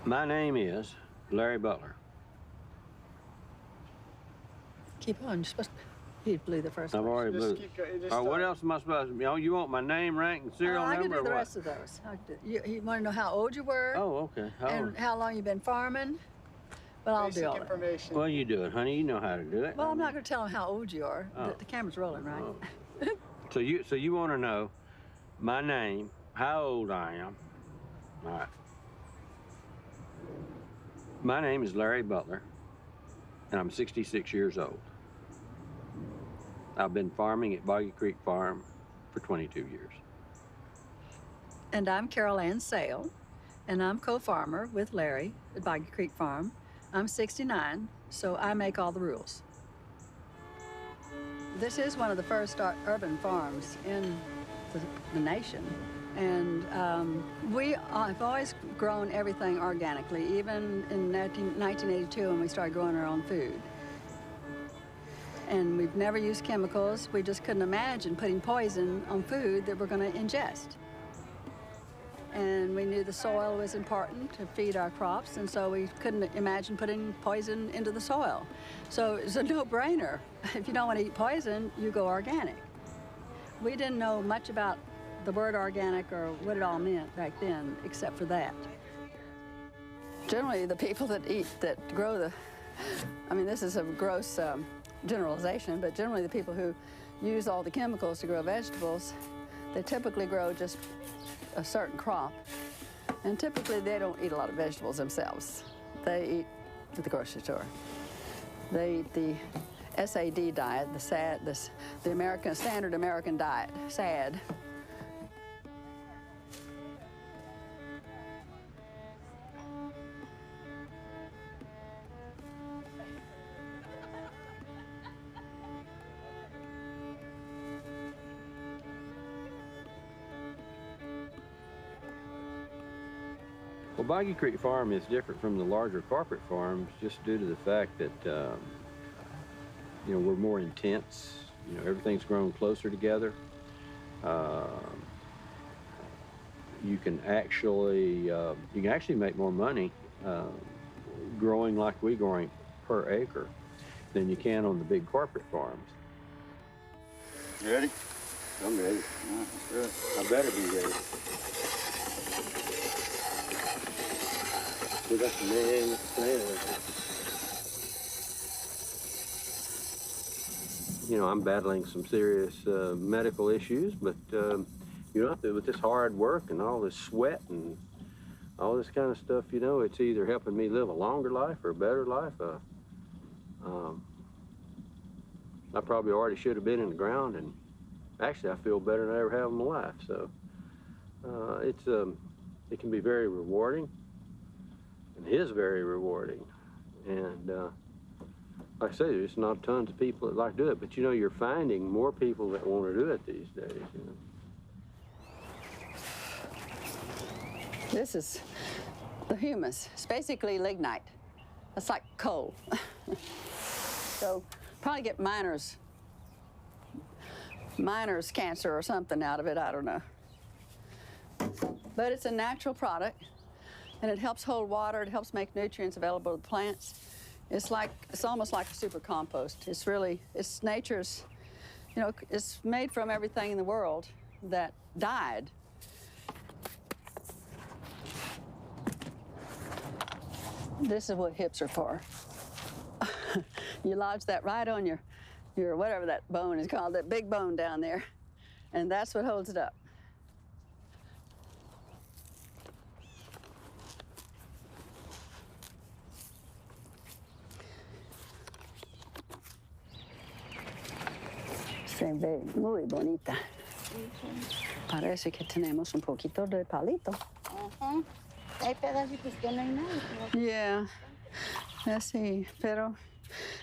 My name is Larry Butler. Keep on. You're supposed to. You blew the first I've one. already blew. What else am I supposed to be? Oh, you want my name, rank, and serial I number? can do or the what? rest of those. You want to know how old you were? Oh, okay. And how long you've been farming? Well, I'll do all that. Well, you do it, honey. You know how to do it. Well, I'm not going to tell them how old you are. Oh. The camera's rolling, right? Oh. So you want to know my name, how old I am. All right. My name is Larry Butler, and I'm 66 years old. I've been farming at Boggy Creek Farm for 22 years. And I'm Carol Ann Sale, and I'm co-farmer with Larry at Boggy Creek Farm. I'm 69, so I make all the rules. This is one of the first urban farms in the nation. And I've always grown everything organically, even in 1982 when we started growing our own food. And we've never used chemicals. We just couldn't imagine putting poison on food that we're going to ingest. And we knew the soil was important to feed our crops, and so we couldn't imagine putting poison into the soil. So it's a no-brainer. If you don't want to eat poison, you go organic. We didn't know much about the word organic or what it all meant back then, except for that. Generally, the people that grow this is a gross generalization, but generally the people who use all the chemicals to grow vegetables, they typically grow just a certain crop, and typically they don't eat a lot of vegetables themselves. They eat at the grocery store. They eat the SAD diet, the American standard American diet, SAD. Well, Boggy Creek Farm is different from the larger corporate farms just due to the fact that, we're more intense. Everything's grown closer together. You can actually make more money growing like we growing per acre than you can on the big corporate farms. You ready? I'm ready. That's good. I better be ready. We got the man I'm battling some serious medical issues, but with this hard work and all this sweat and all this kind of stuff, it's either helping me live a longer life or a better life. I probably already should have been in the ground, and actually I feel better than I ever have in my life. So it can be very rewarding, and is very rewarding. And like I say, there's not tons of people that like to do it, but you're finding more people that want to do it these days. This is the humus. It's basically lignite. It's like coal. So probably get miner's cancer or something out of it, I don't know. But it's a natural product, and it helps hold water, it helps make nutrients available to plants. It's almost like a super compost. It's nature's, it's made from everything in the world that died. This is what hips are for. You lodge that right on your whatever that bone is called, that big bone down there, and that's what holds it up. Se ve muy bonita. Parece que tenemos un poquito de palito. Hay pedacitos que no hay nada. Yeah, así, pero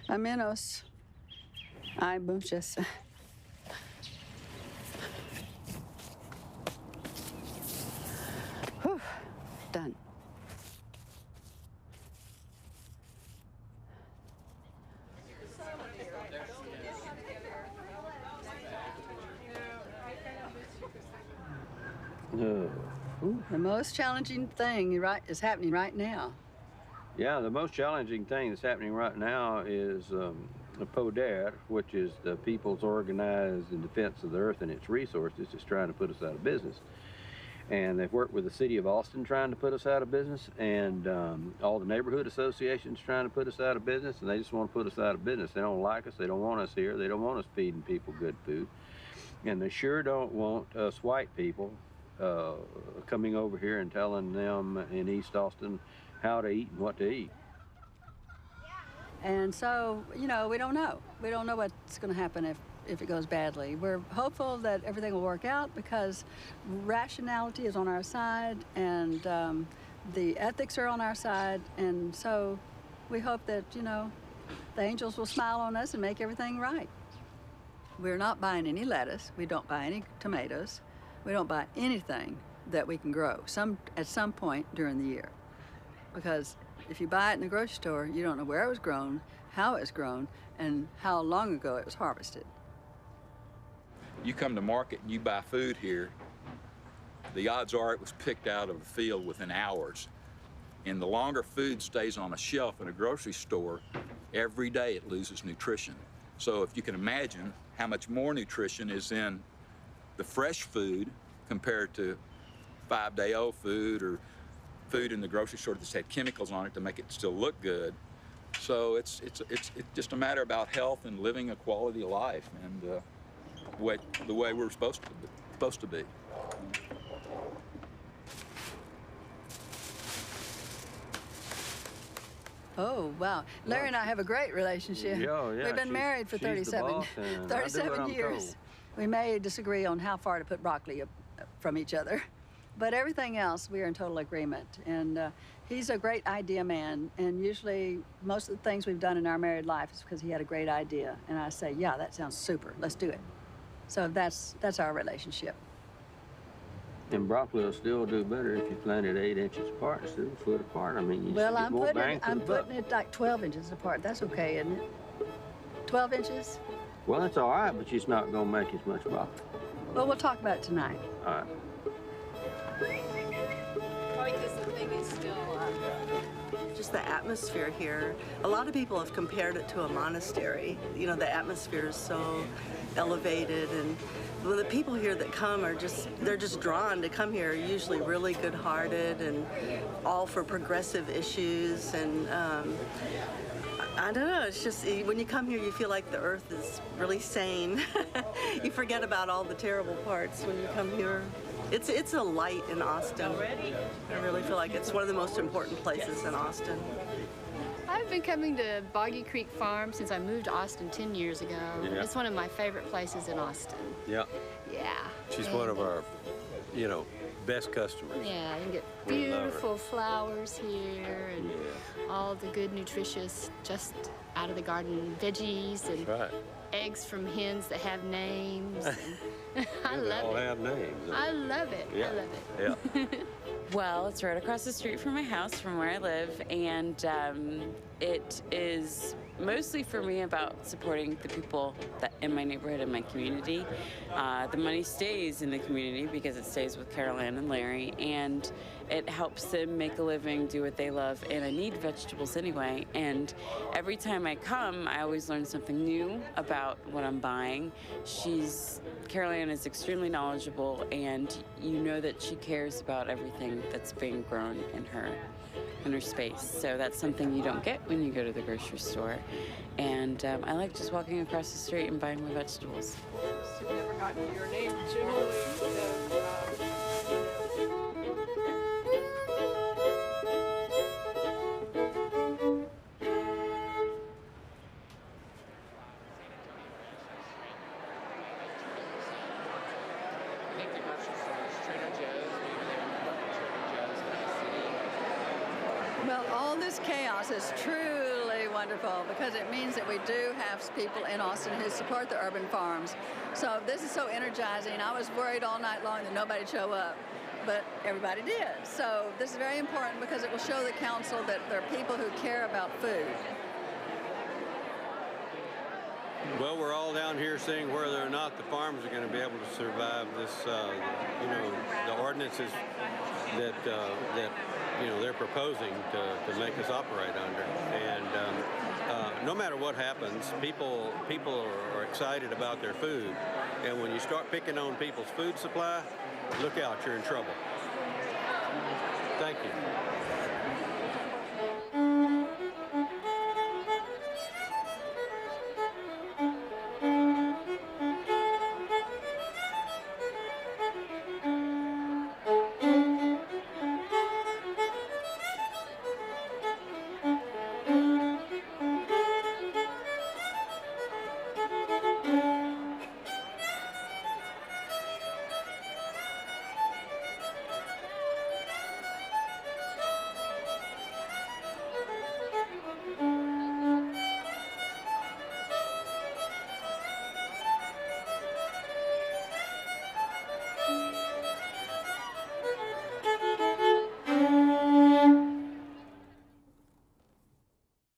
a menos hay muchas. Whew, done. Oof. The most challenging thing is happening right now. Yeah, the most challenging thing that's happening right now is the PODER, which is the People's Organized in Defense of the Earth and its Resources, is trying to put us out of business. And they've worked with the city of Austin trying to put us out of business, and all the neighborhood associations trying to put us out of business, and they just want to put us out of business. They don't like us, they don't want us here, they don't want us feeding people good food. And they sure don't want us white people coming over here and telling them in East Austin how to eat and what to eat. And so, you know, we don't know. We don't know what's going to happen if it goes badly. We're hopeful that everything will work out because rationality is on our side and the ethics are on our side. And so we hope that, you know, the angels will smile on us and make everything right. We're not buying any lettuce. We don't buy any tomatoes. We don't buy anything that we can grow at some point during the year. Because if you buy it in the grocery store, you don't know where it was grown, how it was grown, and how long ago it was harvested. You come to market and you buy food here, the odds are it was picked out of the field within hours. And the longer food stays on a shelf in a grocery store, every day it loses nutrition. So if you can imagine how much more nutrition is in the fresh food compared to 5-day-old food or food in the grocery store that's had chemicals on it to make it still look good. So it's just a matter about health and living a quality of life and the way we're supposed to be. Oh, wow. Larry and I have a great relationship. Yeah, We've been married for 37 years. We may disagree on how far to put broccoli from each other, but everything else, we are in total agreement. And he's a great idea man, and usually most of the things we've done in our married life is because he had a great idea. And I say, yeah, that sounds super, let's do it. So that's our relationship. And broccoli will still do better if you plant it 8 inches apart instead of a foot apart. I mean, you well, get more bang for the buck. I'm putting it like 12 inches apart. That's okay, isn't it? 12 inches? Well, that's all right, but it's not going to make as much broccoli. Well, we'll talk about it tonight. All right. Probably because the thing is still just the atmosphere here. A lot of people have compared it to a monastery. You know, the atmosphere is so elevated, and well, the people here that come are they're just drawn to come here, usually really good-hearted and all for progressive issues. And I don't know, it's just, when you come here, you feel like the earth is really sane. You forget about all the terrible parts when you come here. It's a light in Austin. I really feel like it's one of the most important places in Austin. I've been coming to Boggy Creek Farm since I moved to Austin 10 years ago. Yeah. It's one of my favorite places in Austin. Yeah. Yeah. She's one of our, best customers. Yeah, you can get We love her. beautiful flowers here and all the good, nutritious, just out of the garden veggies and That's right. eggs from hens that have names. And I They love all it. have names. I love it. Yeah. I love it. Yeah. Well, it's right across the street from my house, from where I live, and it is mostly for me about supporting the people that in my neighborhood and my community. The money stays in the community because it stays with Carol Ann and Larry, and it helps them make a living, do what they love, and I need vegetables anyway. And every time I come, I always learn something new about what I'm buying. Carol Ann is extremely knowledgeable, and you know that she cares about everything that's being grown in her space. So that's something you don't get when you go to the grocery store. And I like just walking across the street and buying my vegetables. You've never gotten your name, Julie. Well, all this chaos is truly wonderful because it means that we do have people in Austin who support the urban farms. So this is so energizing. I was worried all night long that nobody'd show up, but everybody did. So this is very important because it will show the council that there are people who care about food. Well, we're all down here seeing whether or not the farms are going to be able to survive this, the ordinances that you know they're proposing to make us operate under. And no matter what happens, people are excited about their food. And when you start picking on people's food supply, look out, you're in trouble. Thank you.